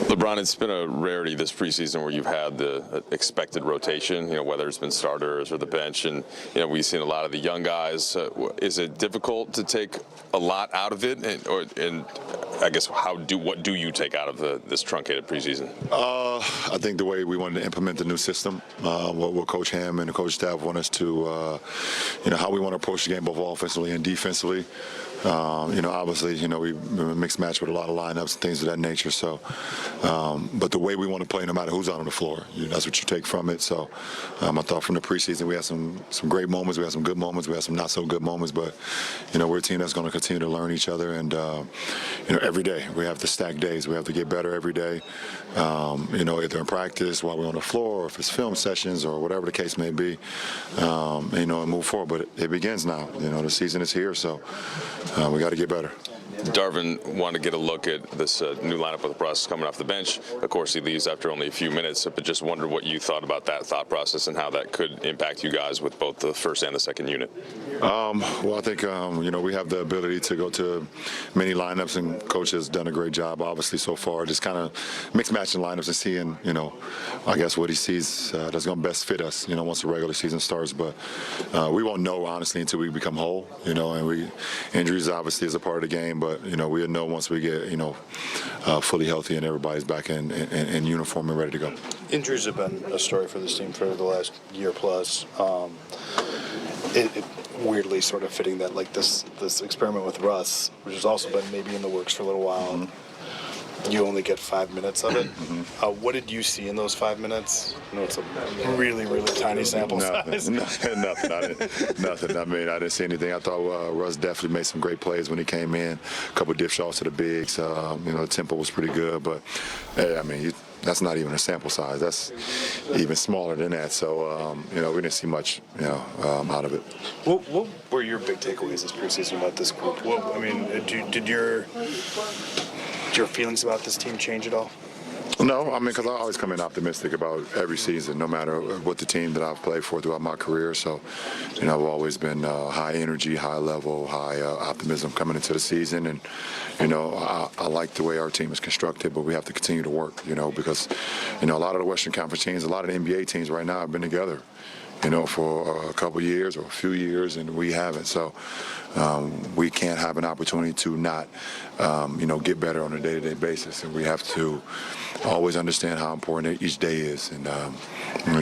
LeBron, it's been a rarity this preseason where you've had the expected rotation, whether it's been starters or the bench, and we've seen a lot of the young guys. Is it difficult to take a lot out of it, and I guess what do you take out of this truncated preseason? I think the way we wanted to implement the new system, what Coach Ham and the coach staff want us to, how we want to approach the game both offensively and defensively. Obviously, we mix match with a lot of lineups and things of that nature. So, but the way we want to play, no matter who's out on the floor, that's what you take from it. So, I thought from the preseason we had some great moments, we had some good moments, we had some not so good moments. But, we're a team that's going to continue to learn each other, and every day we have to stack days. We have to get better every day. Either in practice while we're on the floor, or if it's film sessions, or whatever the case may be, and move forward. But it begins now. The season is here, so we got to get better. Darvin wanted to get a look at this new lineup with Russ coming off the bench. Of course, he leaves after only a few minutes, but just wondered what you thought about that thought process and how that could impact you guys with both the first and the second unit. Well, I think, we have the ability to go to many lineups, and Coach has done a great job, obviously, so far, just kind of mix-matching lineups and seeing, I guess what he sees that's going to best fit us, once the regular season starts. But we won't know, honestly, until we become whole, and injuries obviously is a part of the game, but we'll know once we get fully healthy and everybody's back in uniform and ready to go. Injuries have been a story for this team for the last year plus. It weirdly sort of fitting that this experiment with Russ, which has also been maybe in the works for a little while. Mm-hmm. You only get 5 minutes of it. Mm-hmm. What did you see in those 5 minutes? It's a really, really tiny sample size. Nothing. Nothing. I didn't see anything. I thought Russ definitely made some great plays when he came in. A couple of dip shots to the bigs. The tempo was pretty good. But, hey, that's not even a sample size. That's even smaller than that. So, we didn't see much, out of it. What were your big takeaways this preseason about this group? Did your feelings about this team change at all? No, because I always come in optimistic about every season, no matter what the team that I've played for throughout my career. So, I've always been high energy, high level, high optimism coming into the season. And, I like the way our team is constructed, but we have to continue to work, because, a lot of the Western Conference teams, a lot of the NBA teams right now have been together, for a couple years or a few years, and we haven't. So we can't have an opportunity to not, get better on a day-to-day basis. And we have to always understand how important each day is. And,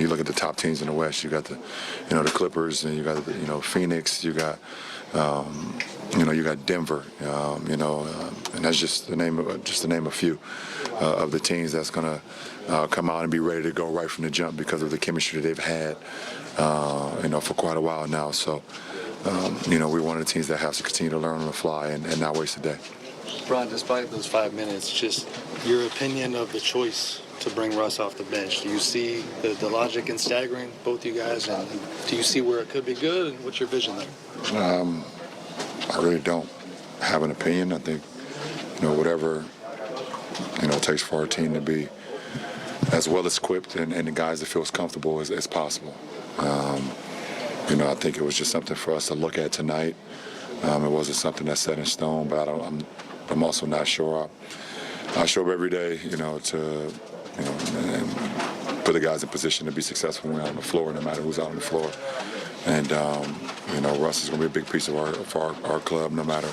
you look at the top teams in the West, you got the Clippers, and you got, Phoenix, you got, you got Denver, and that's just to name a few of the teams that's going to come out and be ready to go right from the jump because of the chemistry that they've had, for quite a while now. So, we're one of the teams that has to continue to learn on the fly and not waste a day. Brian, despite those 5 minutes, just your opinion of the choice to bring Russ off the bench. Do you see the logic in staggering both you guys, and do you see where it could be good, and what's your vision there? I really don't have an opinion. I think, whatever, it takes for our team to be as well equipped and the guys that feels comfortable as possible. I think it was just something for us to look at tonight. It wasn't something that's set in stone, but I'm also not sure. I show up every day, to, and put the guys in position to be successful when we're on the floor, no matter who's out on the floor. And, Russ is going to be a big piece of our club, no matter,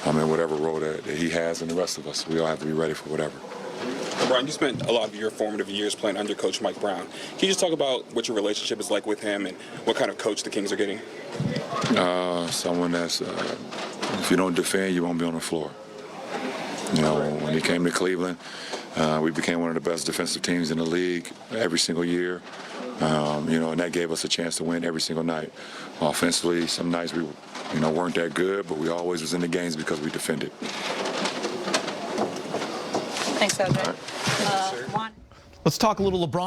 whatever role that he has, and the rest of us. We all have to be ready for whatever. Brian, you spent a lot of your formative years playing under Coach Mike Brown. Can you just talk about what your relationship is like with him and what kind of coach the Kings are getting? Someone that's, if you don't defend, you won't be on the floor. When he came to Cleveland, we became one of the best defensive teams in the league every single year. And that gave us a chance to win every single night. Offensively, some nights we, weren't that good, but we always was in the games because we defended. Thanks, Evan. Let's talk a little LeBron.